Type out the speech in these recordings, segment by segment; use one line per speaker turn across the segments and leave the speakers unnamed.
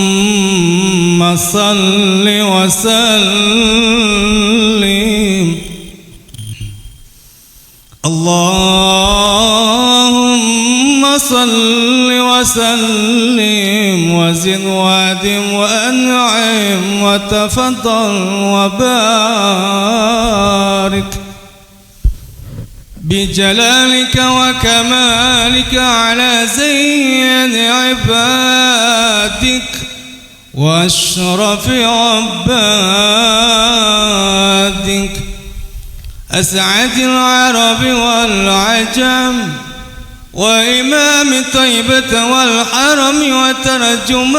اللهم صل وسلم اللهم صل وسلم وزد وادم وأنعم وتفضل وبارك بجلالك وكمالك على زين عبادك وأشرف عبادك أسعد العرب والعجم وإمام طيبة والحرم وترجمان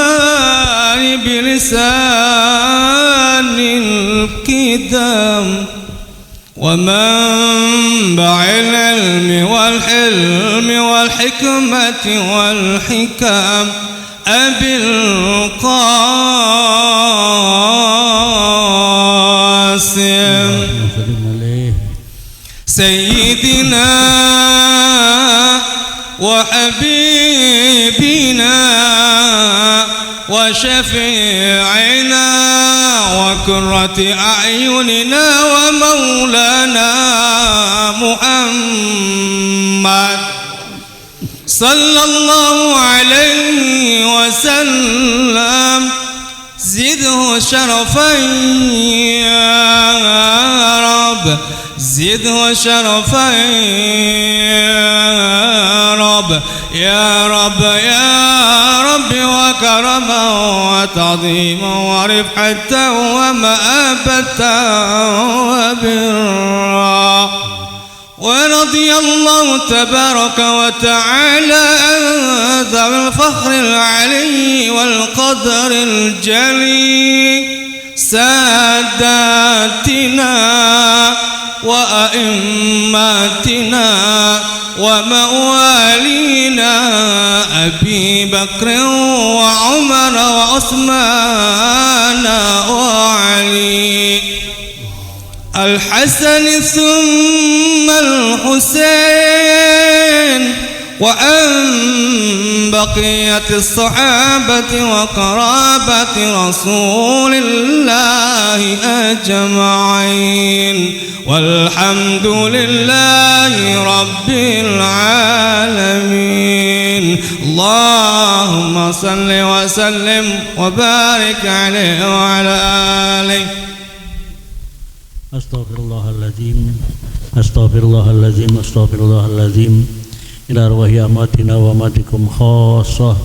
بلسان الكتاب ومنبع العلم والحلم والحكمة والحكام أبي القاسم سيدنا وحبيبنا وشفيعنا وقرة أعيننا ومولانا محمد صلى الله عليه وسلم زده شرفا يا رب زده شرفا يا رب يا رب يا رب وكرما وتعظيما ورفعة ومآبة وبرا ورضي الله تبارك وتعالى عن ذوي الفخر العلي والقدر الجلي ساداتنا وأئماتنا وموالينا أبي بكر وعمر وعثمان وعلي الحسن ثم الحسين وأن بقية الصحابة وقرابة رسول الله أجمعين والحمد لله رب العالمين اللهم صل وسلم وبارك عليه وعلى آله
Astaghfirullahaladzim Astaghfirullahaladzim Astaghfirullahaladzim ila arwahi amatina wa amatikum khassah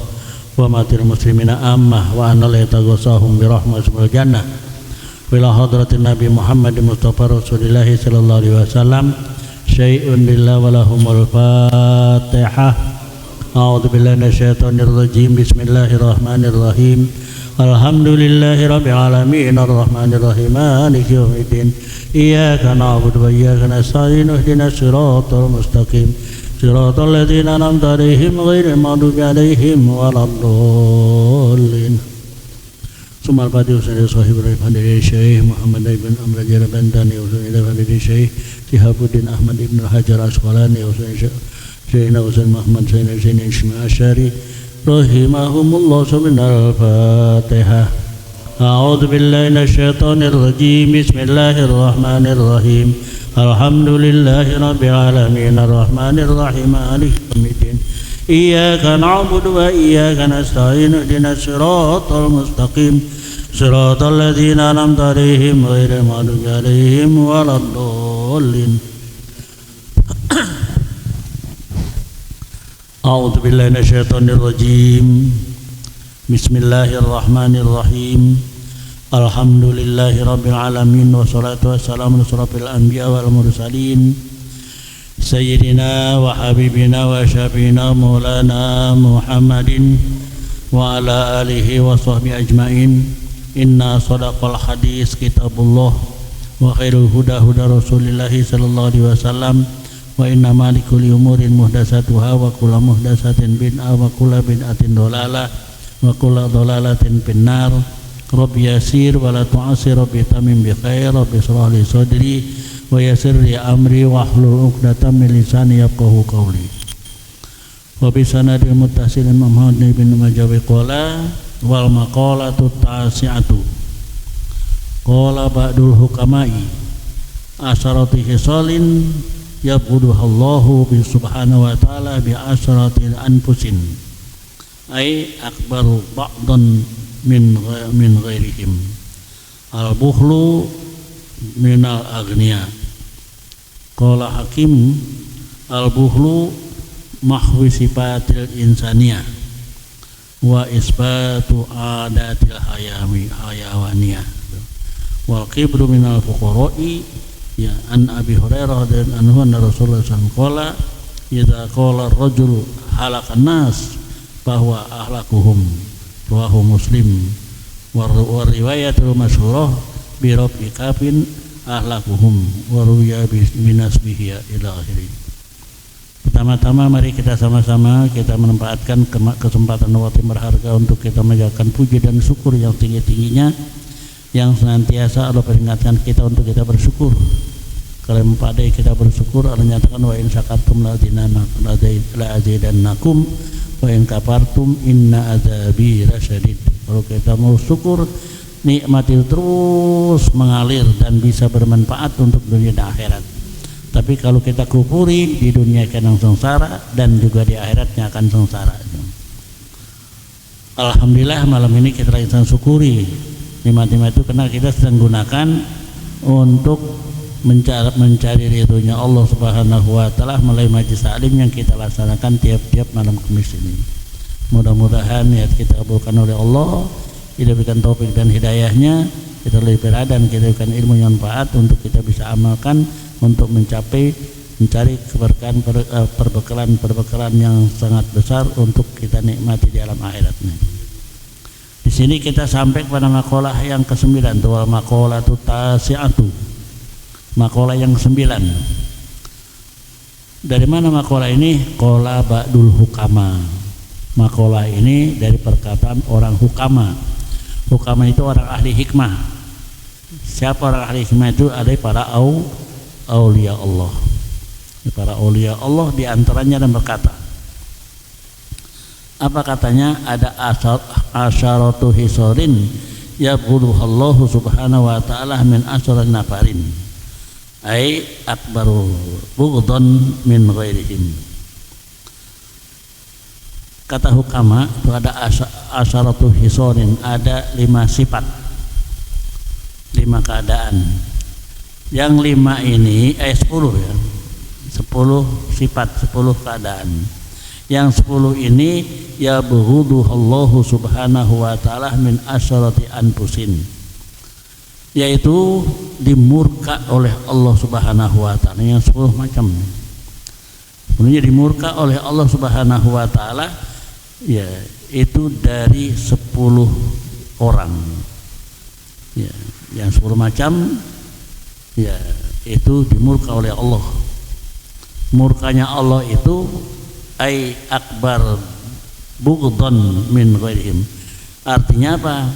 wa amatil muslimina ammah wa anna la yataghasahum birahmatil jannah wa ila hadratin Nabi Muhammad Mustafa Rasulillahi sallallahu alaihi wasallam syai'un lillah wa lahumul fatihah a'udzu billahi minasyaitonir rajim bismillahirrahmanirrahim alhamdulillahi rabbil alamin arrahmanir rahim maliki yaumiddin iyyaka na'budu wa iyyaka nasta'in ihdinas siratal mustaqim siratal ladzina an'amta 'alaihim ghairil maghdubi 'alaihim waladdallin Sumal Fatih Usaini Sahib Rahimahdi Syekh Muhammad ibn Amr Jarabandani Usaini Rahimahdi Syekh Sihabuddin Ahmad ibn Hajar Asqalani Usaini Syekhna Usaini Muhammad Sayyidina Usaini Ishmael Asyari rahimahumullah subhanal fatihah a'udzu billahi minasyaitonir rajim bismillahirrahmanirrahim alhamdulillahi rabbil alamin arrahmanir rahim maliki yaumiddin iyyaka na'budu wa iyyaka nasta'in ihdinas siratal mustaqim siratal ladzina an'amta 'alaihim ghairil maghdubi 'alaihim waladdallin A'udzu billahi minasyaitonir rajim. Bismillahirrahmanirrahim. Alhamdulillahirabbil alamin wassalatu wassalamu ala asyrafil anbiya wal mursalin sayyidina wa habibina wa syafiina maulana Muhammadin wa ala alihi wa sahbihi ajmain. Inna sadaqal hadis kitabullah wa khairul huda huda Rasulillah sallallahu alaihi wasallam. Wa inna ma likulli umurin muhdatsatuha wa kullu muhdatsatin bid'ah wa kullu bid'atin dhalalah wa kullu dhalalatin finnar. Rabbi yasir wa la tu'asir, Rabbi tamim bi khair, Rabbi shrah li sadri wa yassir li amri wa hlul 'uqdatam min lisani yafqahu qawli. Wa bi sanadil muttasilin Muhammad bin Majawi qala wal maqalatu tasi'atu qala ba'dul hukama'i asharati hisalin yabghuduhallahu bi subhanahu wa ta'ala bi asharati anfusin ay akbaru ba'dan min ghairihim al-bukhlu minal agniya. Qala Hakim al-bukhlu mahwi sifatil insaniyah wa isbatu adatil hayawaniyah wal kibru minal fuqara'i ya an Abi Hurairah dan anhu anna Rasulullah sallallahu alaihi wasallam qala idza qala ar-rajulu halakan nas bahwa ahlakuhum rawahu Muslim wa riwayatul masyhurah bi rafi kafin ahlakuhum wa ruya binasbihi ila akhirih. Pertama-tama mari kita sama-sama kita menempatkan kesempatan waktu berharga untuk kita menjalankan puji dan syukur yang tinggi-tingginya, yang senantiasa Allah peringatkan kita untuk kita bersyukur. Kalau mempadai kita bersyukur, Allah nyatakan wa in syakartum la azidannakum wa in kafartum inna adzabi lasyadid. Kalau kita mau syukur, nikmat itu terus mengalir dan bisa bermanfaat untuk dunia dan akhirat. Tapi kalau kita kufuri, di dunia akan sengsara dan juga di akhiratnya akan sengsara. Alhamdulillah malam ini kita lagi syukuri nikmat-nikmat itu karena kita sedang gunakan untuk mencari ridhonya Allah Subhanahu wa taala melalui majlis taklim yang kita laksanakan tiap-tiap malam Kamis ini. Mudah-mudahan niat kita kabulkan oleh Allah, kita berikan taufik dan hidayahnya, kita lebih berada dan kita berikan ilmu yang manfaat untuk kita bisa amalkan untuk mencari perbekalan yang sangat besar untuk kita nikmati di alam akhiratnya. Di sini kita sampai pada maqalah yang ke-9, wal maqalatu tasi'atu. Maqalah yang ke-9. Dari mana maqalah ini? Qala ba'dul hukama. Maqalah ini dari perkataan orang hukama. Hukama itu orang ahli hikmah. Siapa orang ahli hikmah itu? Ada para aulia Allah. Para aulia Allah diantaranya dan berkata, apa katanya? Ada asyaratu hisarin yabghuduhallahu subhanahu wa ta'ala min asyarin nafarin ay akbaru bughdan min ghairihim. Kata hukama itu ada asyaratu hisarin, ada 5 sifat, 5 keadaan. Yang 5 ini 10 ya. 10 sifat, 10 keadaan. Yang 10 ini ya bughuduhallahu subhanahu wa ta'ala min asyarati anfusin, yaitu dimurka oleh Allah Subhanahu wa ta'ala. Yang 10 macam. Sebenarnya dimurka oleh Allah Subhanahu wa ta'ala ya itu dari 10 orang. Ya, yang 10 macam ya itu dimurka oleh Allah. Murkanya Allah itu ay akbar bughdan min ghairihim. Artinya apa?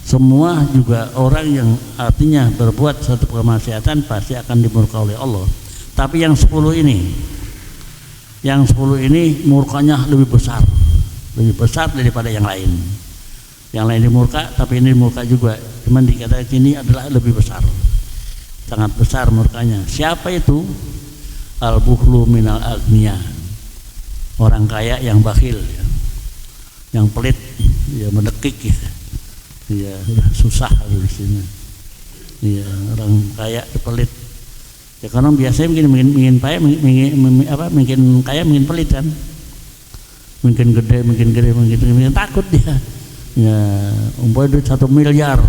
Semua juga orang yang artinya berbuat satu kemaksiatan pasti akan dimurka oleh Allah. Tapi yang 10 ini, yang 10 ini murkanya lebih besar daripada yang lain. Yang lain dimurka, tapi ini dimurka juga. Cuman dikatakan ini adalah lebih besar, sangat besar murkanya. Siapa itu? Al-bukhlu minal agniya, orang kaya yang bakhil ya. Yang pelit ya, mendekik ya. Ya susah di sini. Ya orang kaya pelit. Ya karena biasanya mungkin kaya mungkin kaya mungkin pelit kan. Mungkin gede takut dia. Ya umpamanya duit 1 miliar,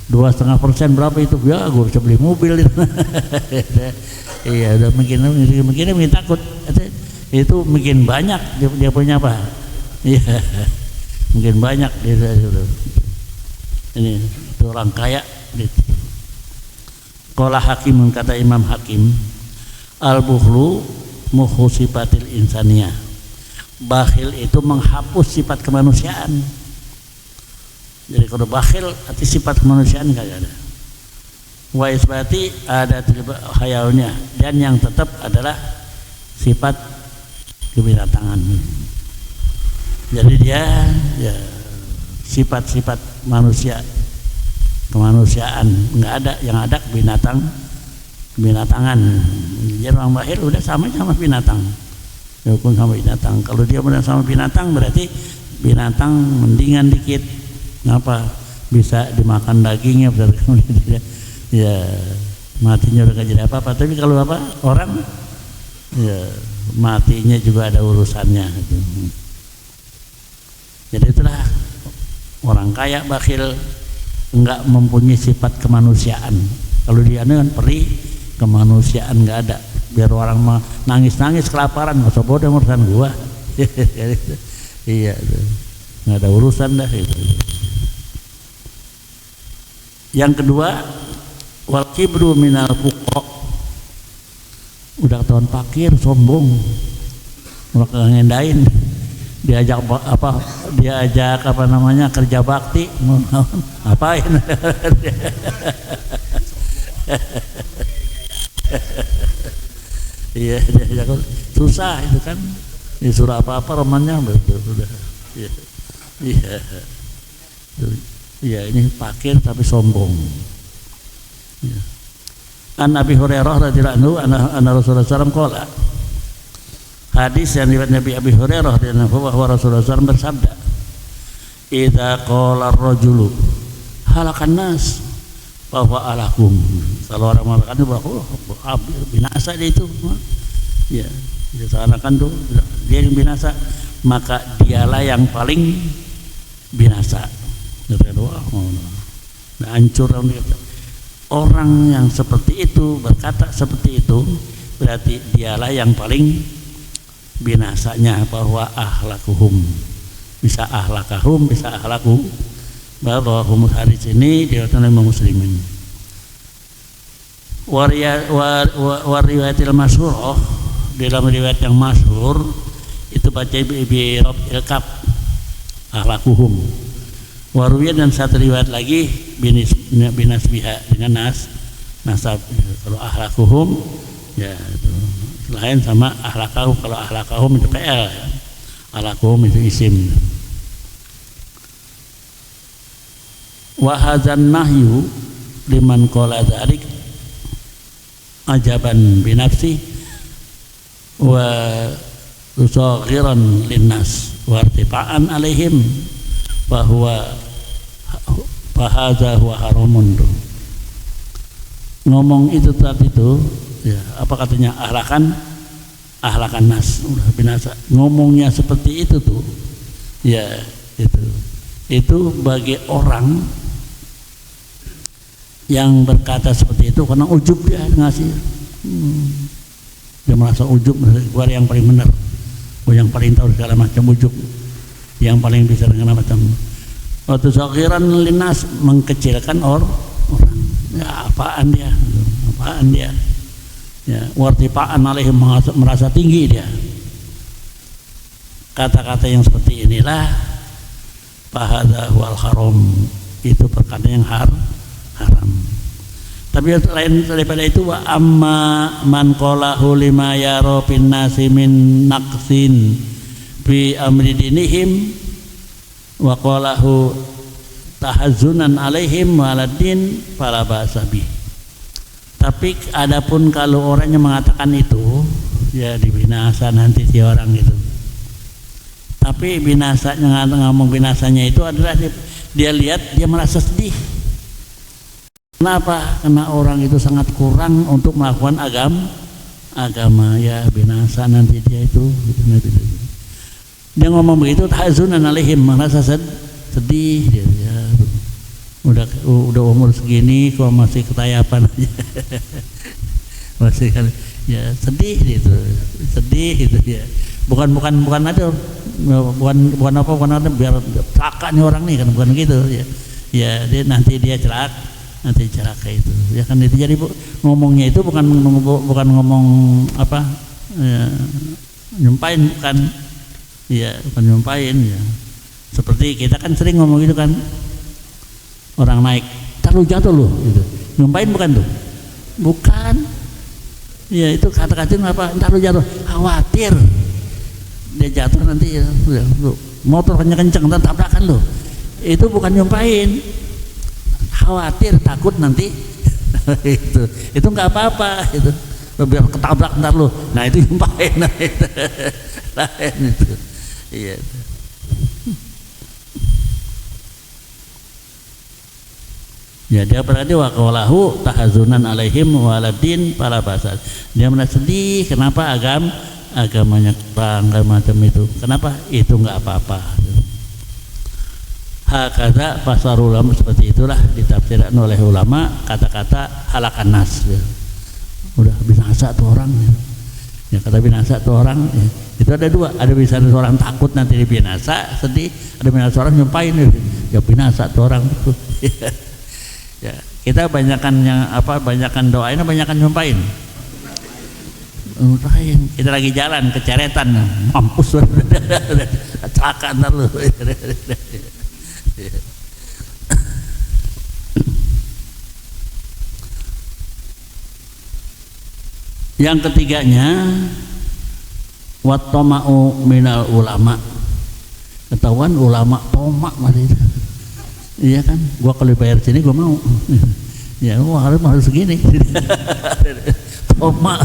2,5% berapa itu? Ya gue bisa beli mobil itu. Iya, udah mungkin takut. Itu mungkin banyak dia punya apa? Iya, mungkin banyak dia. Ini itu orang kaya. Qala Hakim, kata Imam Hakim, al-bukhlu muhu sifatil insaniyah. Bakhil itu menghapus sifat kemanusiaan. Jadi kalau bakhil arti sifat kemanusiaan kagak ada. Wa isbati ada hayalnya, dan yang tetap adalah sifat kebinatangan. Jadi dia ya sifat-sifat manusia, kemanusiaan nggak ada, yang ada binatangan. Jadi orang bahir udah sama binatang, hukum sama binatang. Kalau dia benar sama binatang berarti binatang mendingan dikit, ngapa bisa dimakan dagingnya berarti ya matinya udah gak jadi apa-apa. Tapi kalau apa orang ya matinya juga ada urusannya gitu. Jadi itulah orang kaya bakhil enggak mempunyai sifat kemanusiaan. Kalau dia kan peri, kemanusiaan enggak ada. Biar orang nangis-nangis kelaparan, masa bodoh urusan gua. Iya, enggak ada urusan dah itu. Yang kedua, wal kibru minal fuqa. Udah tahun fakir, sombong, udah ngendain. Diajak apa namanya kerja bakti, apain? Iya, diajak susah itu kan, disuruh apa romannya sudah. Iya, ini fakir tapi sombong. Ya. An Abi Hurairah radhiyallahu anhu anna Rasulullah sallallahu alaihi wasallam hadis yang riwayat Nabi Abi Hurairah radhiyallahu anhu bahwa Rasulullah SAW bersabda, "Idza qala ar-rajulu halakan nas bahwa alakum." Kalau orang mengatakan bahwa binasa dia itu, ya, disanakan tuh dia yang binasa, maka dialah yang paling binasa. Nah, hancur orang yang seperti itu berkata seperti itu berarti dialah yang paling binasanya, bahwa ahlakuhum bisa ahlakahum bisa ahlaku, bahwa hadis ini diriwayatkan oleh Muslimin. Wariyatil masyhur, dalam riwayat yang masyhur itu baca bi rabil kaf ahlakuhum. Waruya, dan satu riwayat lagi binas biha dengan nasab. Kalau ahlakuhum ya itu lain sama ahlakahum. Kalau ahlakahum itu PL, ya. Ahlakuhum itu isim. Wa hadzan nahyu liman qala dzalik ajaban binafsi wa tusaghiran linnas wa irtifa'an alaihim bahwa bahadza huwa haramun. Ngomong itu tadi itu ya, apa katanya, ahlakan nas, udah binasa. Ngomongnya seperti itu tuh ya, itu bagi orang yang berkata seperti itu karena ujub, dia ngasih dia merasa ujub, gua yang paling benar, gua yang paling tahu segala macam, ujub yang paling bisa dengan macam. Waktu sakiran linas, mengkecilkan orang, ya apaan dia ya, wartifa'an alaihim, merasa tinggi dia. Kata-kata yang seperti inilah fahadza wal haram, itu perkara yang haram. Tapi lain daripada itu, wa amma man qalahu lima yara fin nasi min naqsin fi amri dinihim wa qalahu tahazzunan alaihim waladdin fala ba'sa bih. Tapi adapun kalau orang yang mengatakan itu ya dibinasa nanti si orang itu. Tapi binasanya, ngomong binasanya itu adalah dia lihat, dia merasa sedih. Kenapa? Karena orang itu sangat kurang untuk melakukan agama, ya binasa nanti dia itu. Dia ngomong begitu, tahazzunan alaihim, merasa sedih dia, ya. Udah umur segini kok masih ketayapan aja. Masih kan ya sedih gitu ya. Bukan ada bukan apa biar celakanya orang nih kan, bukan gitu ya. Ya dia nanti dia celaka itu. Ya kan itu, jadi ngomongnya itu bukan ngomong apa ya, nyumpain, bukan nyumpain ya. Seperti kita kan sering ngomong gitu kan, orang naik, taruh jatuh loh, gitu. Nyumpain bukan tuh? Bukan. Ya itu kata-kata apa? Taruh jatuh, khawatir. dia jatuh nanti ya, motor kenceng tabrakan lo. Itu bukan nyumpain, khawatir takut nanti itu nggak apa-apa itu, biar ketabrak ntar lo. Nah itu nyumpain, lain itu. Iya. Ya dia berarti waqalahu tahazunan alaihim waladin para basar. Dia merasa sedih kenapa agamanya kurang macam itu. Kenapa? Itu enggak apa-apa. Hakadza pasar ulama, seperti itulah ditafsirkan oleh ulama kata-kata halakan nas. Udah binasa tuh orang. Ya kata binasa tuh orang ya. Itu ada dua, ada bisa orang takut nanti binasa, sedih, ada binasa orang nyumpain ya binasa tuh orang itu. Ya, kita banyakan yang banyakan doain, banyakan nyumpain. Kita lagi jalan keceretan, mampus celaka ntar lu. Yang ketiganya wattoma'u minal ulama. Ketahuan ulama tomak masih. Iya kan, gua kalau bayar sini gua mau. Ya gua harus segini. Tomak.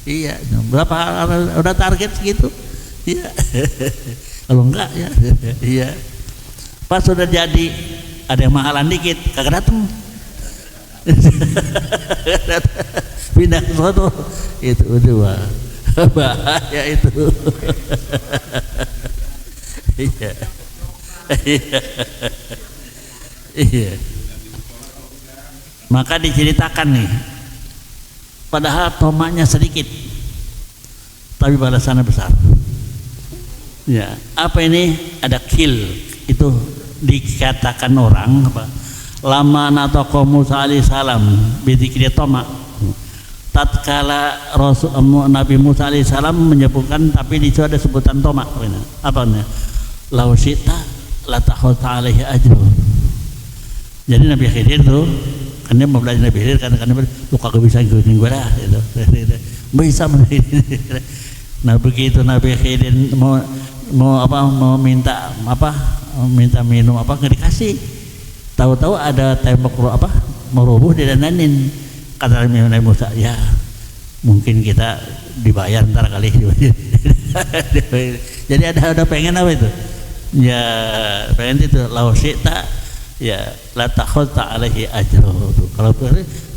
Iya, berapa udah target segitu? Iya. Kalau enggak ya, iya. Pas sudah jadi ada yang mahalan dikit, kagak datang. Pindah ke sono. Itu udah bahaya itu. Iya. Iya. Maka diceritakan nih, padahal tomaknya sedikit tapi balasannya besar. Ya, apa ini? Ada kill. Itu dikatakan orang apa? Lama nataqo Musa alaihi salam bidzikri tomak. Tatkala Nabi Musa alaihi salam menyebutkan, tapi di situ ada sebutan tomak. Apa namanya? Lau syi'ta latakhadta alaihi ajra. Jadi Nabi Khidir tuh kan dia mau belajar Nabi Khidir kan lu kagak bisa ngikutin gue dah gitu. Bisa. Nah begitu Nabi Khidir mau minta minum nggak dikasih. Tahu-tahu ada tembok mau rubuh didandanin. Kata Nabi Musa, ya mungkin kita dibayar ntar kali. Jadi ada pengen apa itu? Ya pengen itu lau syi'ta ya la takhadta alaihi ajra. Kalau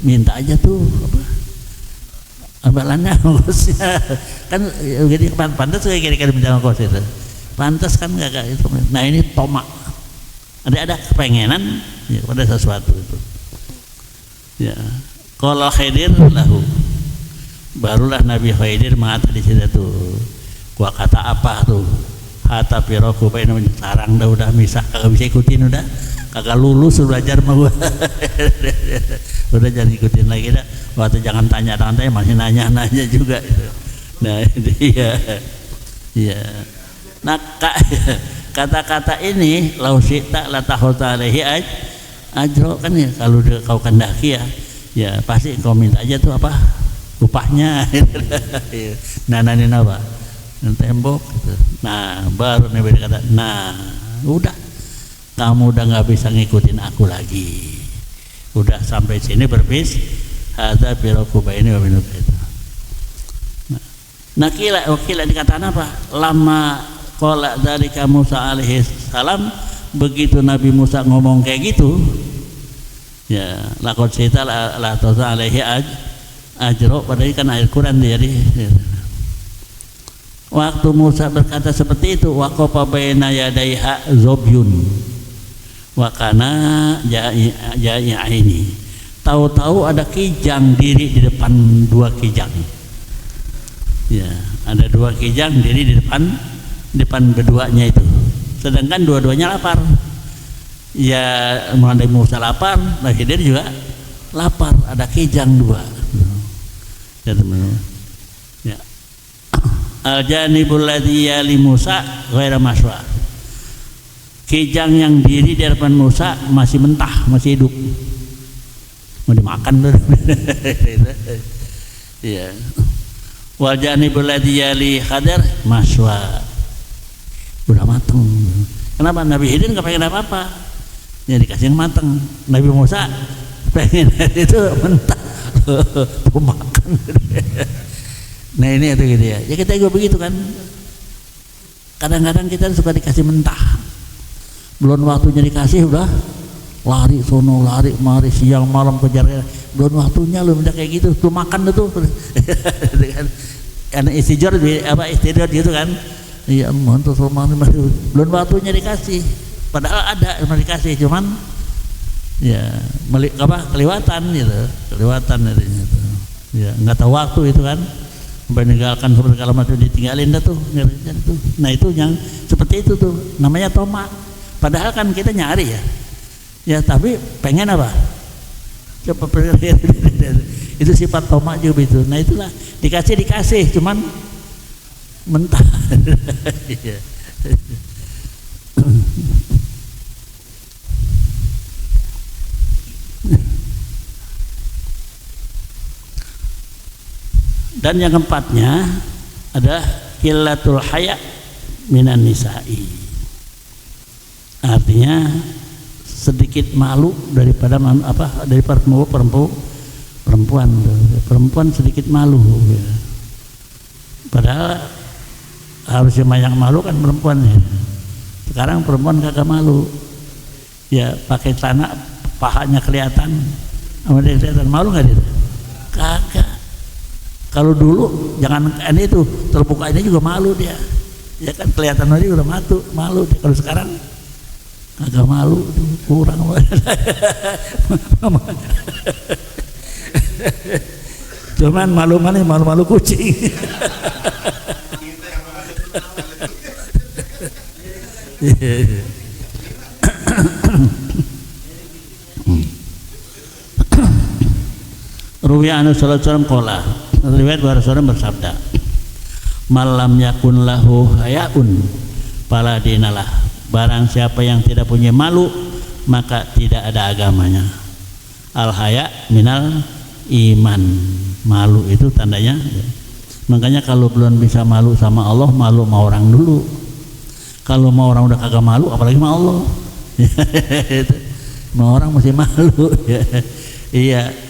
minta aja tuh amalannya ongkosnya kan jadi pantas kayak kira-kira minta ongkos itu. Pantas kan enggak itu. Nah ini tomak. Ada kepengenan ya, pada sesuatu itu. Ya. Qala Khidir lahu. Barulah Nabi Khidir mengatakan di situ tuh. Gua kata apa tuh? Hatta piroku baina sarang dah udah misah kagak bisa ikutin udah. Kagak lulus belajar mah gua. Udah jangan ikutin lagi dah. Waktu jangan tanya masih nanya juga itu. Nah, iya. Iya. Nah, kata-kata ini lau syi'ta la takhadta alaihi ajro kan ya, kalau kau kendaki ya pasti kau minta aja tuh upahnya. Nananin apa? Tembok gitu. Nah baru Nabi kata, nah udah kamu udah nggak bisa ngikutin aku lagi, udah sampai sini berbis ada birokuba ini wabinuka itu. Nah kila dikatakan apa? Lama qala dzalika Musa alaihi salam, begitu Nabi Musa ngomong kayak gitu ya laqad syi'ta la takhadta alaihi ajra, padahal kan ayat Quran jadi. Waktu Musa berkata seperti itu, waqafa baina yadaiha zobyun wa kana ja'i'aini. Tahu-tahu ada kijang diri di depan dua kijang. Ya, ada dua kijang diri di depan keduanya itu. Sedangkan dua-duanya lapar. Ya, Nabi Musa lapar, Nabi Khidir juga lapar. Ada kijang dua. Ya, teman-teman. Ya. Al-janibul ladzi yali Musa ghaira maswa. Kijang yang diri di depan Musa masih mentah, masih hidup. Mau dimakan tuh. Iya. Wal janibul ladzi yali Khadir maswa. Udah mateng. Kenapa Nabi Khidir nggak pengen apa-apa? Ya dikasih yang mateng. Nabi Musa pengen itu mentah. Tuh makan. Nah ini itu gitu ya. Ya kita juga begitu kan. Kadang-kadang kita suka dikasih mentah. Belum waktunya dikasih udah lari sono lari mari siang malam kejar. Belum waktunya lu minta kayak gitu. Tuh makan tuh. Karena istijar apa istijar gitu kan. Iya Allah tuh belum waktunya dikasih. Padahal ada yang dikasih cuman ya kelewatan gitu. Kelewatan gitu. Ya nggak tahu waktu itu kan. Meninggalkan seperti kalau macam ditinggalin dah tuh. Nah itu yang seperti itu tuh namanya tomak. Padahal kan kita nyari ya. Ya tapi pengen apa? Coba itu sifat tomak juga itu. Nah itulah dikasih cuman mentah. Dan yang keempatnya ada qillatul haya minan nisa'i. Artinya sedikit malu daripada perempuan. Perempuan sedikit malu. Padahal harusnya banyak malu kan perempuan ya. Sekarang perempuan kagak malu. Ya pakai celana pahanya kelihatan. Sama dia kelihatan malu nggak dia? Kagak. Kalau dulu jangan ini itu terbuka ini juga malu dia. Ya kan kelihatan aja udah malu dia. Kalau sekarang agak malu kurang. Cuman malu kucing. Ruwiya anu sallallahu alaihi wasallam qala. Riwayat Rasulullah bersabda, malam yakun lahu hayaun fala dinalah. Barang siapa yang tidak punya malu maka tidak ada agamanya. Al haya minal iman. Malu itu tandanya. Makanya kalau belum bisa malu sama Allah, malu sama orang dulu. Kalau mau orang udah kagak malu, apalagi sama Allah. Mau orang masih malu. Iya.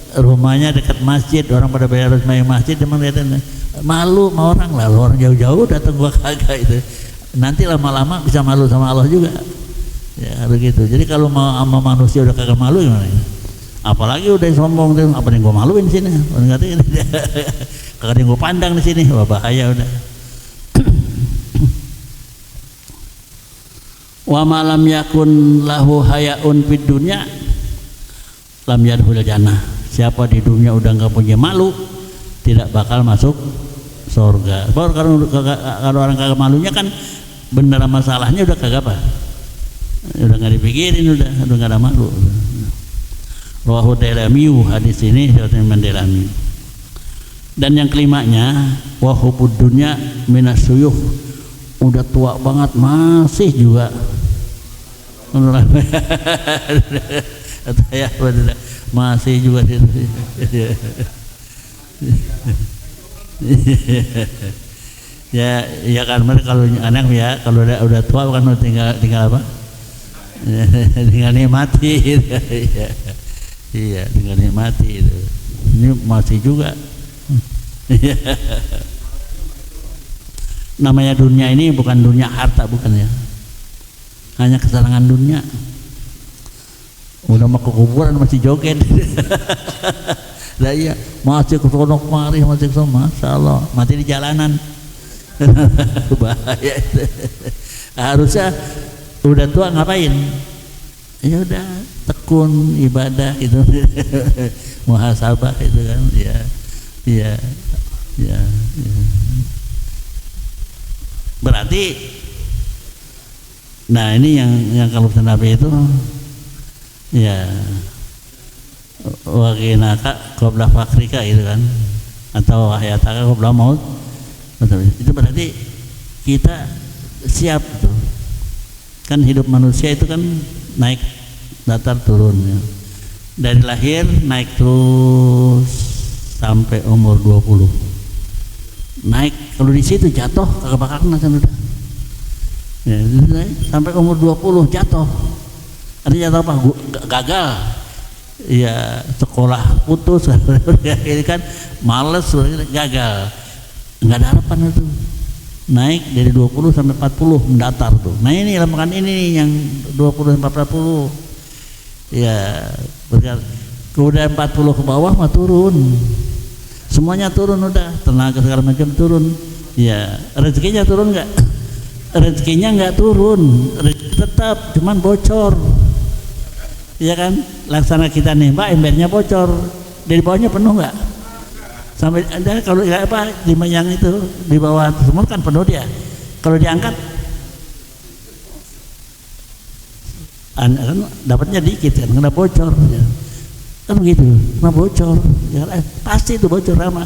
Rumahnya dekat masjid, orang pada bayar harus main masjid, emang lihatin malu sama orang lah, orang jauh-jauh datang gua kagak itu. Nanti lama-lama bisa malu sama Allah juga. Ya begitu. Jadi kalau mau sama manusia udah kagak malu gimana? Apalagi udah sombong tuh, apa yang gua maluin di sini? Kagak yang gua pandang di sini, wah bahaya udah. Wa malam yakun lahu hayaun fid dunya lam yadkhul jannah. Siapa di dunia udah nggak punya malu tidak bakal masuk surga. Kalau orang kagak malunya kan bener masalahnya udah kagak apa, udah nggak dipikirin, udah nggak ada malu. Rawahu Dailami, hadis ini riwayat Dailami. Dan yang kelimanya wa hubud dunya minas suyuh, udah tua banget masih juga ya masih juga ya kan mereka kalau anak ya kalau udah tua kan tinggal apa tinggal nikmati iya tinggal nikmati itu. Ini masih juga namanya dunia ini bukan dunia harta, bukan ya, hanya kesenangan dunia. Udah mau ke kuburan masih joget. Lah iya, masih ke sono kemari, masih ke sono, Masya Allah, mati di jalanan. Bahaya itu. Harusnya udah tua ngapain? Ya udah tekun ibadah itu. Muhasabah itu kan, ya. Berarti nah ini yang kalau Nabi itu ya wakinaka qabla fakrika itu kan, atau hayataka qabla maut. Itu berarti kita siap tuh. Kan hidup manusia itu kan naik datar turun ya. Dari lahir naik terus sampai umur 20. naik, kalau di situ jatuh kagak bakal kena kan udah. Ya, sampai umur 20 jatuh. Artinya jatuh apa? Gagal. Ya sekolah putus, ini kan males, gagal, nggak ada harapan itu. Naik dari 20 sampai 40 mendatar tuh. Nah ini makan ini yang 20 sampai 40. Ya, udah 40 ke bawah mah turun. Semuanya turun udah, tenaga segala macam turun. Ya, rezekinya turun nggak? Rezekinya nggak turun, rezeki tetap, cuman bocor. Iya kan? Laksana kita nembak, embernya bocor. Dari bawahnya penuh nggak? Sampai ada kalau apa di yang itu di bawah semua kan penuh dia. Kalau diangkat kan dapatnya dikit kan, kena bocor ya. Kan begitu, kena bocor ya, pasti itu bocor sama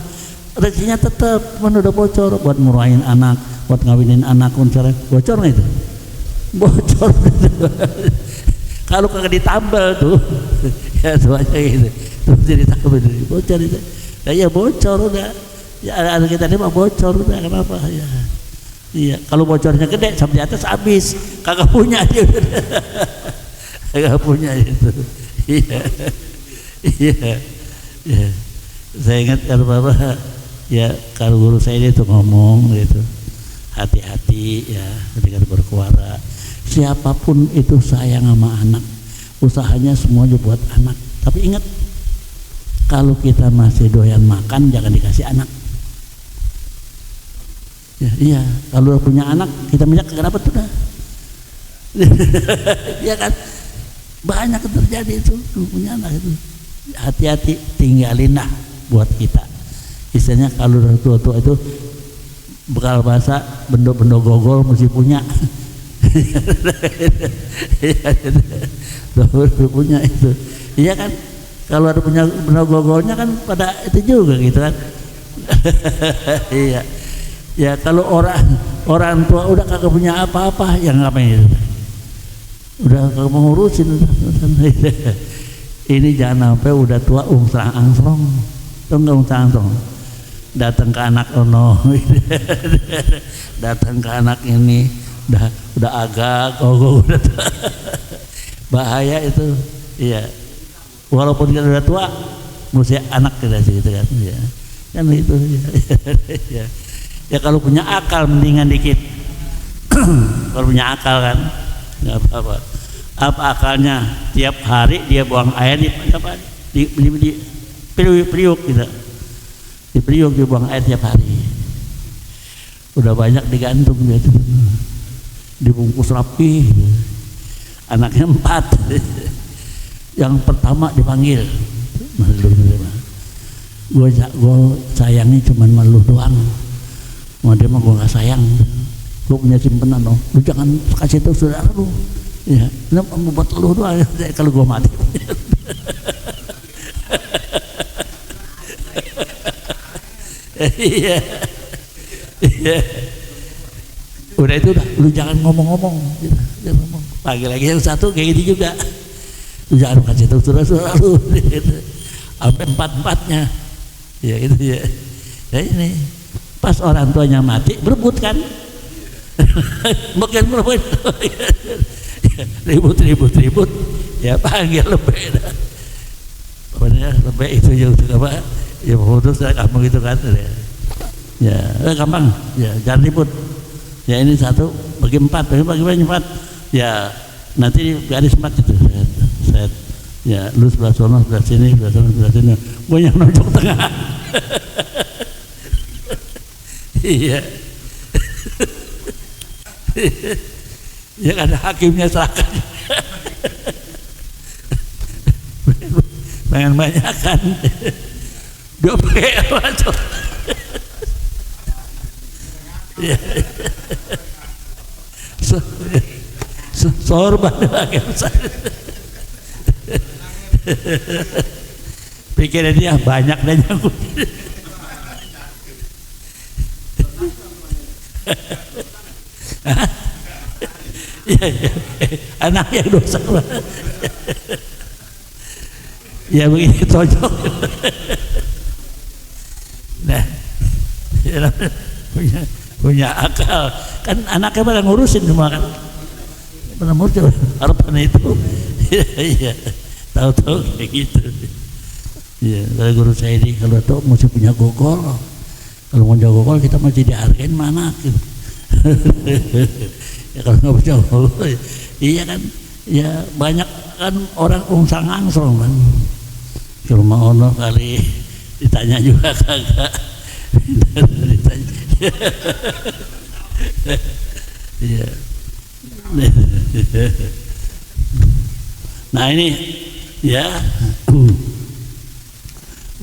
rezekinya tetap, cuman udah bocor buat murahin anak, buat ngawinin anak uncara, bocor nggak itu? Bocor. Kalau kagak ditambal tuh ya semuanya gitu, terus jadi tambal bocor itu. Ya bocor udah, ya ada kita ini mah bocor udah, kenapa ya? Iya, kalau bocornya gede sampai di atas habis, kagak punya dia, kagak punya itu. Iya, iya. Saya ingat kalau bapak, ya kalau guru saya itu ngomong gitu, hati-hati ya ketika berkuara. Siapapun itu sayang sama anak, usahanya semuanya buat anak. Tapi ingat, kalau kita masih doyan makan jangan dikasih anak. Ya, iya, kalau udah punya anak kita minyak kenapa tuh dah? Ya kan, banyak terjadi itu punya anak itu. Hati-hati, tinggalin dah buat kita. Istilahnya kalau udah tua-tua itu bekal bahasa bendo-bendo gogol mesti punya. Punya itu, iya kan? Kalau ada punya benda gogolnya kan pada itu juga gitu kan. Iya. Ya kalau orang tua udah kagak punya apa-apa, yang ngapain itu? Udah kagak mau ngurusin. Ini jangan sampai udah tua angstrong. Tuh enggak angstrong. Datang ke anak ono. Datang ke anak ini udah agak udah bahaya itu. Iya. Walaupun kita udah tua, mesti anak kita sih gitu kan, ya. Kan itu, ya. Ya kalau punya akal mendingan dikit. Kalau punya akal kan, nggak apa-apa. Apa akalnya? Tiap hari dia buang air di periuk gitu. Di periuk dia buang air tiap hari. Udah banyak digantung dia tuh, dibungkus rapi. Anaknya 4. Yang pertama dipanggil, gue sayangnya cuma malu doang, mau dia mah gue nggak sayang. Lu punya simpenan dong, lu jangan kasih tahu saudara lu, ya, ini buat lu doang. Kalau gue mati, iya, iya, udah itu udah, lu jangan ngomong-ngomong, jangan ngomong. Pagi lagi yang satu kayak gitu juga. Jangan kasih tahu saudara lu, sampai 4-4-nya, ya itu ya. Ya ini pas orang tuanya mati berebut kan, makin berebut, ribut, ya panggil lebih, pokoknya lebih itu juga apa, ya putus kamu gitu kan, ya gampang, ya jangan ribut, ya ini satu bagi 4, bagi 4, ya nanti garis 4 itu. Ya, lu sebelah sono, sebelah sini, sebelah sono, sebelah sini. Gue yang nonjok tengah. Iya. Ya ada hakimnya serahkan. Pengen banyak kan. Dia pakai apa? Iya. Sorban hakim saya. Pikiran dia banyak dan nyangkut. Ya, anak yang dosa. Ya begini tojok. Nah, punya akal kan, anaknya pada ngurusin semua kan, pada ngurusin harapan itu. Iya, tahu-tahu kayak gitu. Iya, kalau guru saya ini kalau tahu mesti punya gogol, kalau mau jago gogol kita masih dihargain mana gitu. Ya kalau nggak punya gogol, iya kan, ya banyak kan orang ungsang angsong kan. Ke rumah ono kali ditanya juga kagak. Ditanya. Iya. Nah ini ya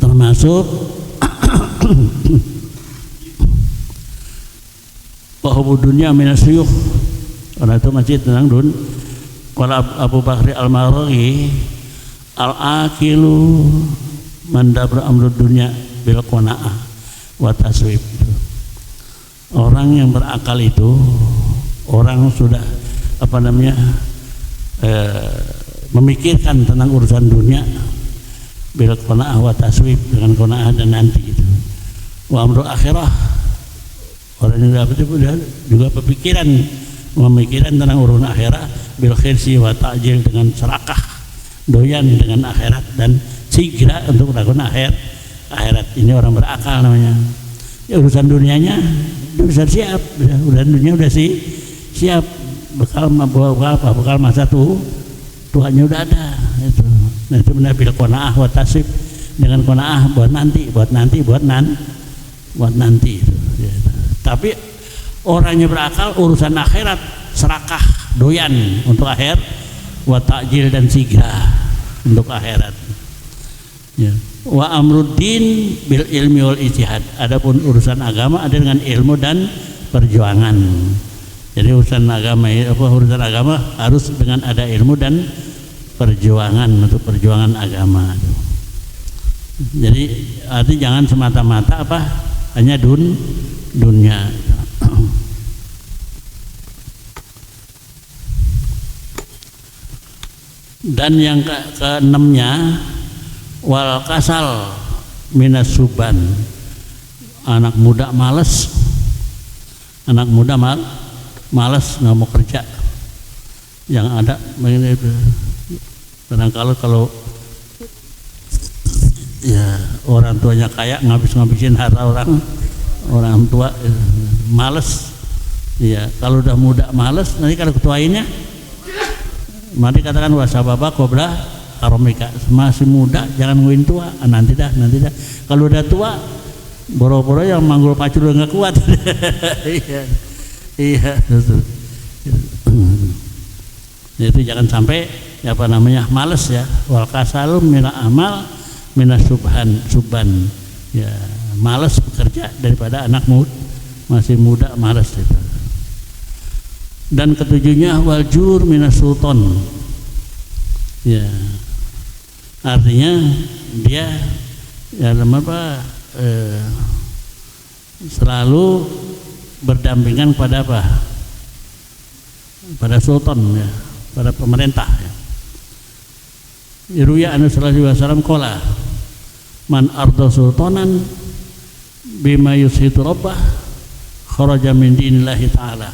termasuk bahwa dunia minasyuyukh, karena itu masih tentang dun. Qala Abu Bakri Al-Maraghi al-aqilu mandabra amrud dunya bil qanaah wa taswib. Orang yang berakal itu orang sudah memikirkan tentang urusan dunia bil qanaah wa taswib, dengan qanaah dan nanti itu. Wa amru akhirah, orang yang juga memikirkan tentang urusan akhirat bil khirsi wa ta'jil, dengan serakah doyan dengan akhirat dan segera untuk melakukan akhirat. Ini orang berakal namanya. Ya urusan dunianya udah siap, urusan dunia udah siap, bekal masa Tuhannya udah ada itu. Nah itu benar bil qanaah wa tasib, dengan qanaah buat nanti itu. Ya. Tapi orangnya berakal urusan akhirat serakah doyan untuk akhir, wa ta'jil dan segera untuk akhirat. Ya. Wa amruddin bil ilmi wal ijtihad. Adapun urusan agama ada dengan ilmu dan perjuangan. Jadi urusan agama harus dengan ada ilmu dan perjuangan untuk perjuangan agama. Jadi arti jangan semata-mata hanya dunia. Dan yang keenamnya wal kasal minas suban, anak muda malas nggak mau kerja. Yang ada begini itu, kalau ya orang tuanya kaya ngabisin harta orang tua malas. Ya kalau udah muda malas, nanti kalau ketuainnya mari katakan wasababa qabla karomika, masih muda jangan nguin tua, nanti dah. Kalau udah tua boro-boro yang manggul pacul nggak kuat. iya itu jangan sampai malas ya. Wal kasalum mina amal mina subhan ya, malas bekerja daripada anak masih muda malas itu. Dan ketujuhnya waljur minas sultan, ya artinya dia selalu berdampingan pada pada sultan ya, pada pemerintah ya. Iruya anu sallallahu alaihi wasallam qala man arda sultanan bima yushitu rabbah kharaja min dinillahi ta'ala.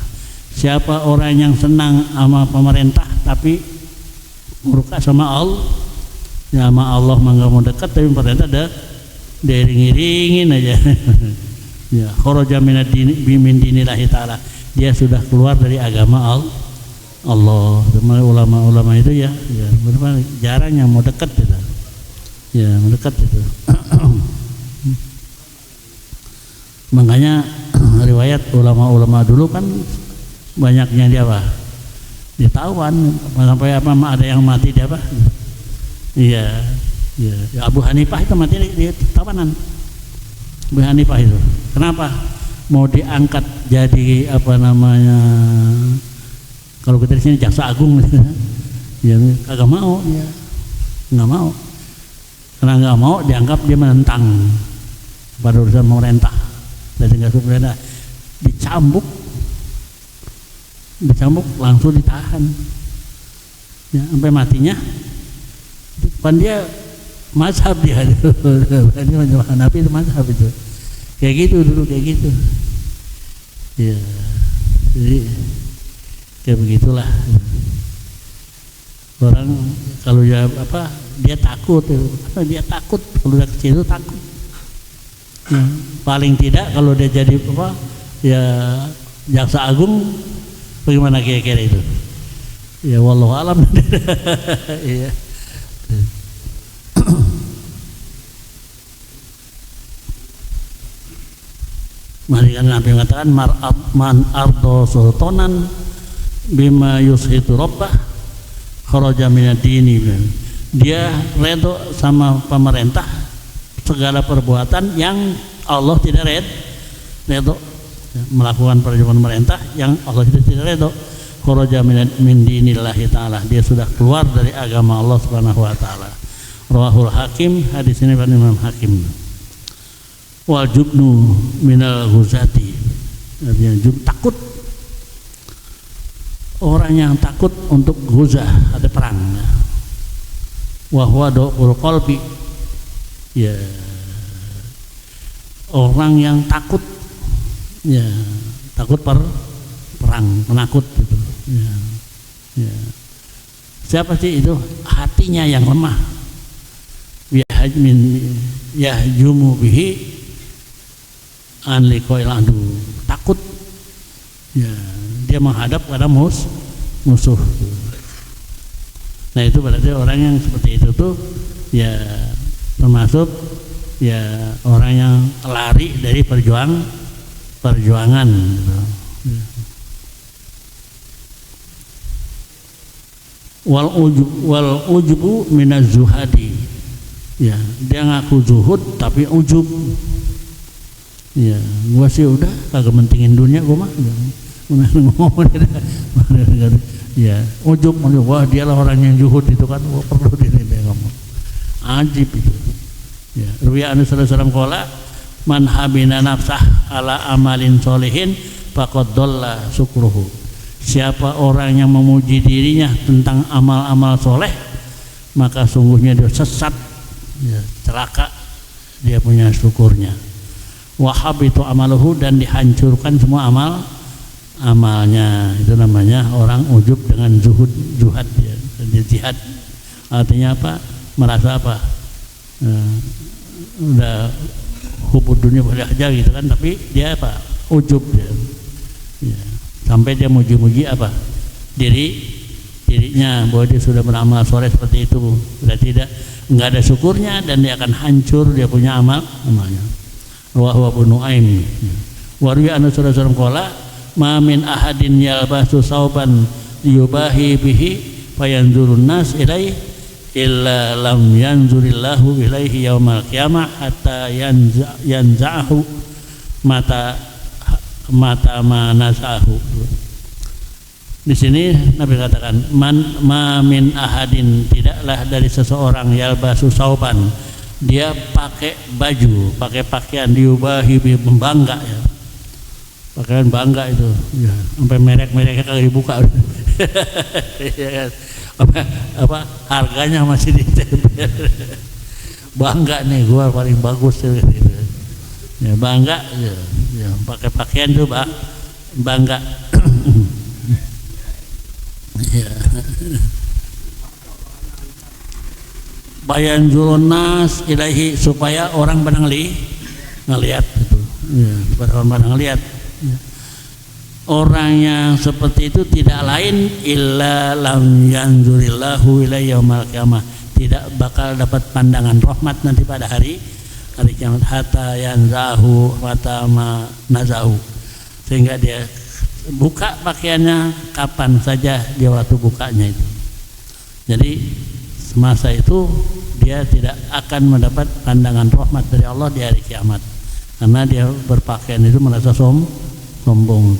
Siapa orang yang senang sama pemerintah tapi murka sama Allah, ya sama Allah mah nggak mau dekat, tapi pemerintah ada diiring-iringin aja. Ya, kharaja min dinillahi ta'ala, dia sudah keluar dari agama Allah. Ulama-ulama itu ya benar jarang yang mau dekat gitu. Ya, mendekat itu. Makanya riwayat ulama-ulama dulu kan banyaknya dia ditawan sampai ada yang mati dia iya Abu Hanifah itu mati di tawanan. Abu Hanifah itu kenapa mau diangkat jadi kalau kita di sini jaksa agung ya kagak mau, ya nggak mau, karena nggak mau dianggap dia menentang pada urusan pemerintah. Jadi nggak suka pemerintah, dicambuk langsung ditahan ya, sampai matinya. Pan dia mazhab dia Hanafi itu mazhab itu kayak gitu dulu, kayak gitu Ya, jadi kayak begitulah. Orang kalau ya dia takut, dia takut kalau udah kecil itu takut. Nah, paling tidak kalau dia jadi ya jaksa agung, bagaimana kira-kira itu? Ya wallahu alam. Iya. Mari kan Nabi mengatakan man ardo sultanan bima yushitu rabbah kharaja minad dini. Dia redo sama pemerintah segala perbuatan yang Allah tidak redo, melakukan perjuangan pemerintah yang Allah tidak redo, kharaja min dinillahi ta'ala, dia sudah keluar dari agama Allah Subhanahu wa taala. Rawahul Hakim, hadis ini dari Imam Hakim. Wal jubnu minal ghuzati, artinya takut, orang yang takut untuk ghuzah, ada perang. Wa huwa du'ul qalbi, ya orang yang takut, ya takut perang, penakut gitu. Ya. Siapa sih itu? Hatinya yang lemah. Yahjumu bihi an liqa'il adu, takut, ya dia menghadap pada musuh. Nah itu berarti orang yang seperti itu tuh ya termasuk ya orang yang lari dari perjuangan gitu. Wal ujubu minaz zuhadi, ya dia ngaku zuhud tapi ujub. Ya, gua sih udah kagak mentingin dunia, gua mah ngomong ya, ujub, wah dialah orang yang zuhud itu kan, gua perlu dia ngomong. Ajib itu. Ya, Ruya Anu sallallahu alaihi wasallam qala man habina nafsah ala amalin solihin faqad dhalla sukruhu. Siapa orang yang memuji dirinya tentang amal-amal soleh, maka sungguhnya dia sesat, ya, celaka dia punya syukurnya. Wahabitu amaluhu, dan dihancurkan semua amalnya. Itu namanya orang ujub dengan zuhad ya. Jihad artinya apa? Merasa apa? Udah hubud dunia boleh aja gitu kan, tapi dia apa? Ujub dia. Ya. Sampai dia muji-muji apa? Dirinya bahwa dia sudah beramal soleh seperti itu. Berarti enggak ada syukurnya dan dia akan hancur dia punya amalnya. Rawahu Abu Nuaim. Wa ruwiya anna sallallahu alaihi wasallam qala ma min ahadin yalbasu sauban yubahi bihi fayanzurun nas ilaihi illa lam yanzurillahu ilaihi yaumal qiyamah hatta yanza'ahu mata manasahu. Di sini Nabi katakan ma min ahadin, tidaklah dari seseorang yalbasu sauban, dia pakai baju, pakai pakaian diubahi membangga ya. Pakaian bangga itu ya, sampai merek-mereknya kagak dibuka. Ya, apa harganya masih ditempel. Bangga nih gua paling bagus gitu. Ya, bangga ya, pakai pakaian tuh bangga. Ya. Bayan nas ilahi, supaya orang pada ngelihat gitu. Ya, supaya orang pada ngelihat. Ya. Orang yang seperti itu tidak lain illa lam yanzurillahu ilaihi yaumal qiyamah, tidak bakal dapat pandangan rahmat nanti pada hari kiamat, hatta yanzahu mata nazahu, sehingga dia buka pakaiannya kapan saja dia waktu bukanya itu. Jadi semasa itu dia tidak akan mendapat pandangan rahmat dari Allah di hari kiamat, karena dia berpakaian itu merasa sombong.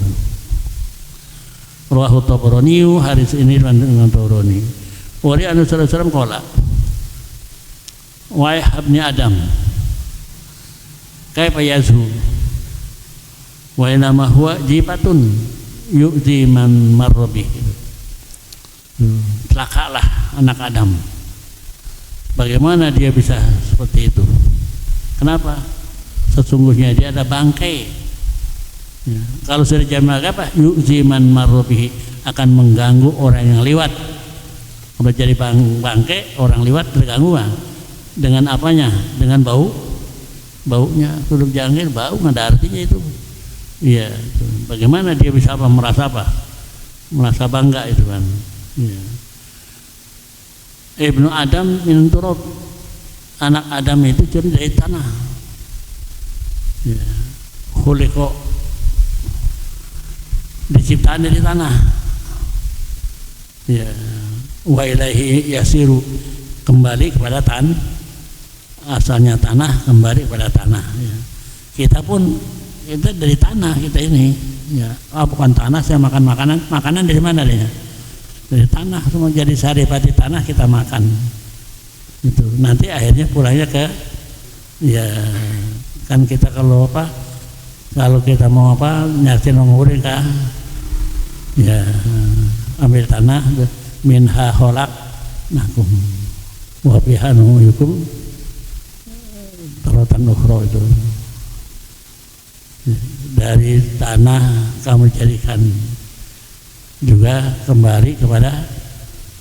Rawahu Tabarani, hadis ini dengan Tabarani. Wa ri annabi sallallahu alaihi wasallam qala wa ibni adam kaifa yazhu wa inama huwa jibatun yu'zi man marra bihi. Celakalah anak Adam, bagaimana dia bisa seperti itu? Kenapa? Sesungguhnya dia ada bangkai Ya. Kalau sudah jamak apa? Yu'ziman marrobihi, akan mengganggu orang yang lewat. Kalau jadi bangke, orang lewat terganggu dengan apanya? Dengan baunya. Sudah jangkir bau nggak ada artinya itu. Iya. Bagaimana dia bisa merasa merasa bangga itu kan. Ya. Ibnu Adam min turab, anak Adam itu jadi dari tanah. Ya. Khuliqa, diciptakan dari tanah. Ya. Wa ilaihi yasiru, kembali kepada asalnya tanah, kembali kepada tanah. Ya. Kita pun kita dari tanah kita ini. Ya. Bukan tanah, saya makan makanan dari mana dia? Dari tanah, semua jadi saripati tanah kita makan. Itu nanti akhirnya pulangnya ke, ya kan kita kalau kita mau nyaksiin menguring kan, ya ambil tanah, minha kholak nakum wa biha nuhyukum taratan ukhra, itu dari tanah kamu jadikan juga kembali kepada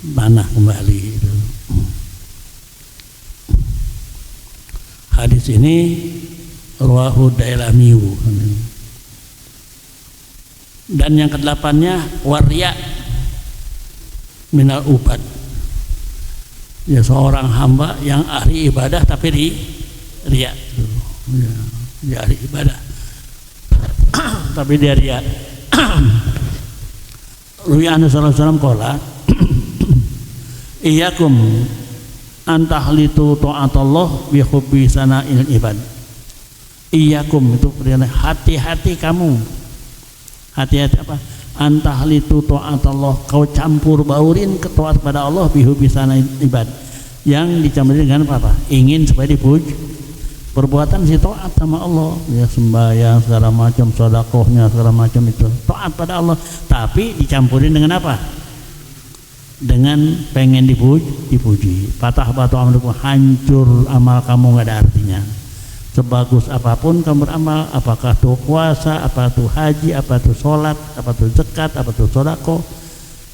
tanah kembali. Itu hadis ini rawahu Dailami. Dan yang kedelapannya warya minal ubad, ya seorang hamba yang ahli ibadah tapi riya, ya ahli ibadah tapi dia riya. Ruwi'an sallallahu alaihi wasallam qala iyyakum antahlitu ta'atallah bi hubbi sana'il ibad. Iyyakum itu perintah, hati-hati kamu. Hati-hati apa? Antahlitu ta'atallah, kau campur baurin ketaat pada Allah bi hubbi sana'il ibad. Yang dicampurin dengan apa? Ingin supaya dipuji. Perbuatan si taat sama Allah, ya sembahyang segala macam, sedekahnya segala macam, itu taat pada Allah, tapi dicampurin dengan apa? Dengan pengen dipuji. Patah batu amalku, hancur amal kamu, nggak ada artinya. Sebagus apapun kamu beramal, apakah itu puasa, apa itu haji, apa itu sholat, apa itu zakat, apa itu sedekah,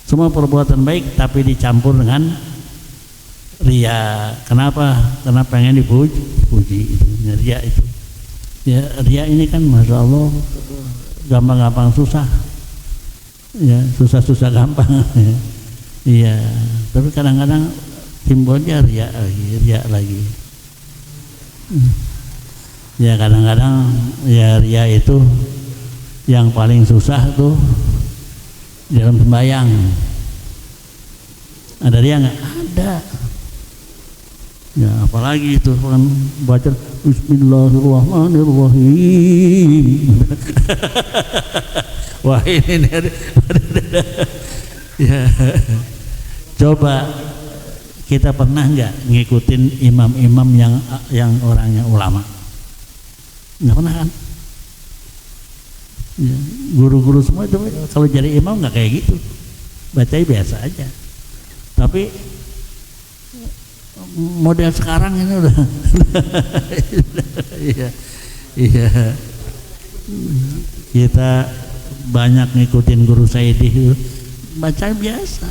semua perbuatan baik tapi dicampur dengan riya. Kenapa? Karena pengen dipuji. Itu riya itu. Ya, riya ini kan masya Allah gampang-gampang susah. Ya, susah-susah gampang. Iya. Tapi kadang-kadang timbulnya riya lagi. Ya kadang-kadang ya riya itu yang paling susah tuh dalam sembahyang. Ada riya nggak? Ada. Ya apalagi itu kan baca Bismillahirrahmanirrahim. Wah ini ya. Coba kita pernah nggak ngikutin imam-imam yang orangnya ulama? Nggak pernah kan? Ya, guru-guru semua itu kalau jadi imam nggak kayak gitu, bacanya biasa aja. Tapi model sekarang ini udah iya kita banyak ngikutin guru Saidi, baca biasa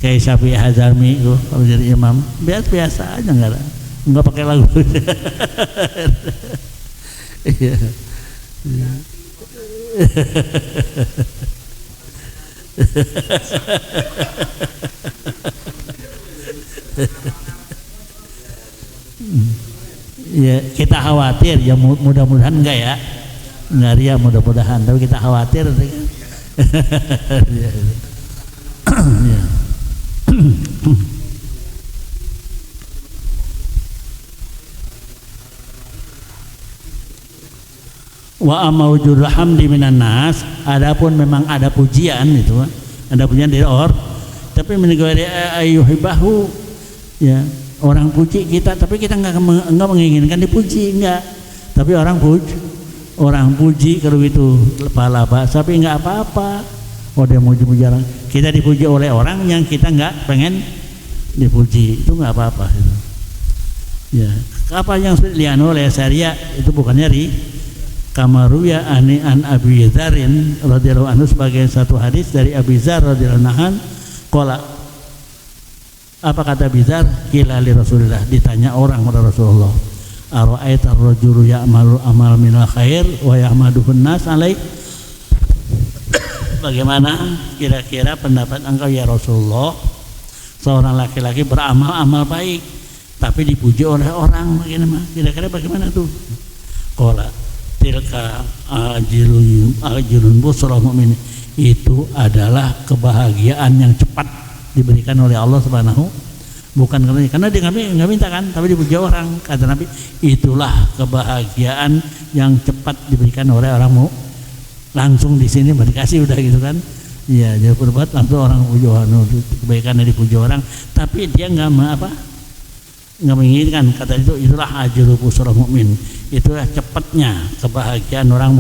kayak Syafi'i Hazarmi itu kalau jadi imam biasa aja, nggak pakai lagu. Iya. Ya kita khawatir ya, mudah-mudahan enggak ya, enggak ria, mudah-mudahan, tapi kita khawatir kan. Ya. Wa amaujur hamdi minan nas, adapun memang ada pujian itu, ada pujian dari tapi menegari ayuhibahu, ya orang puji kita, tapi kita enggak menginginkan dipuji, enggak. Tapi orang puji kalau itu laba-laba, tapi enggak apa-apa. Oh dia muji-muji orang, kita dipuji oleh orang yang kita enggak pengen dipuji, itu enggak apa-apa itu. Ya, apa yang liano oleh syariah itu bukannya Kamaruya ani an Abi Dzarin radhiyallahu anhu, sebagai satu hadis dari Abi Dzar radhiyallahu anhu, qala, apa kata Abi Dzar? Qila li Rasulillah, ditanya orang kepada Rasulullah, ara'aita ar-rajulu ya'malu amal minal khair wa yahmaduhun nas alaih, bagaimana kira-kira pendapat engkau ya Rasulullah, seorang laki-laki beramal amal baik tapi dipuji oleh orang, kira-kira bagaimana tuh? Qala tilka ajrun busra mu'min, itu adalah kebahagiaan yang cepat diberikan oleh Allah Subhanahu, bukan karena dia nggak minta kan, tapi dipuji orang. Kata Nabi, itulah kebahagiaan yang cepat diberikan oleh orang langsung di sini dikasih udah gitu kan. Iya, dia berbuat langsung orang puji orang, kebaikan dari dipuji orang, tapi dia nggak menginginkan. Kata itulah ajrul busra mu'min, itulah cepatnya kebahagiaan orang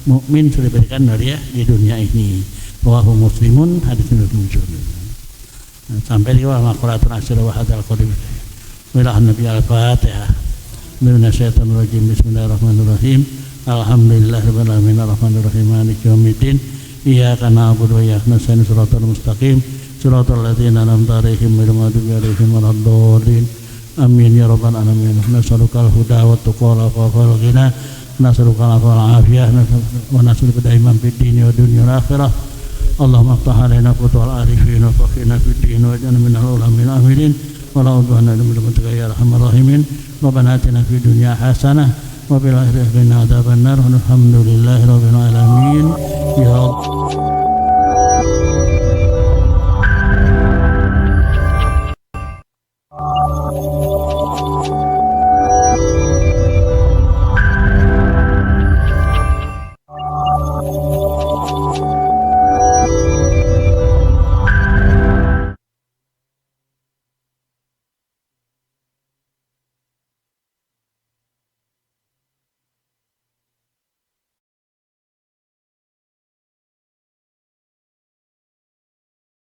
mukmin sudah diberikan dari di dunia ini. Rawahu Muslimun, hadis Muslim. Sampai di wa maqratun asyra wa hadal qadim. Billahi nabi al-Fatihah. Minasyaitonir rajim. Bismillahirrahmanirrahim. Alhamdulillahirabbil alamin arrahmanir rahim maliki yaumiddin. Iyyaka na'budu wa iyyaka nasta'in shiratal mustaqim shiratal ladzina an'amta 'alaihim ghairil maghdubi 'alaihim waladdallin. Amin ya rabbal alamin. Nas'alukal huda wa tuqa wal ghina. Nas'alukal afwa wal afiyah wa nas'aluka daiman fid dini wa dunya wal akhirah. Allahumma aftah alaina futuhal arifin wa faqina fid din wa ja'alna minal ulamin amilin wa la udwana illa bika ya arhamar rahimin. Rabbana atina fid dunya hasanah wa fil akhirati qina adzabannar. Alhamdulillahi rabbil alamin. Ya Allah.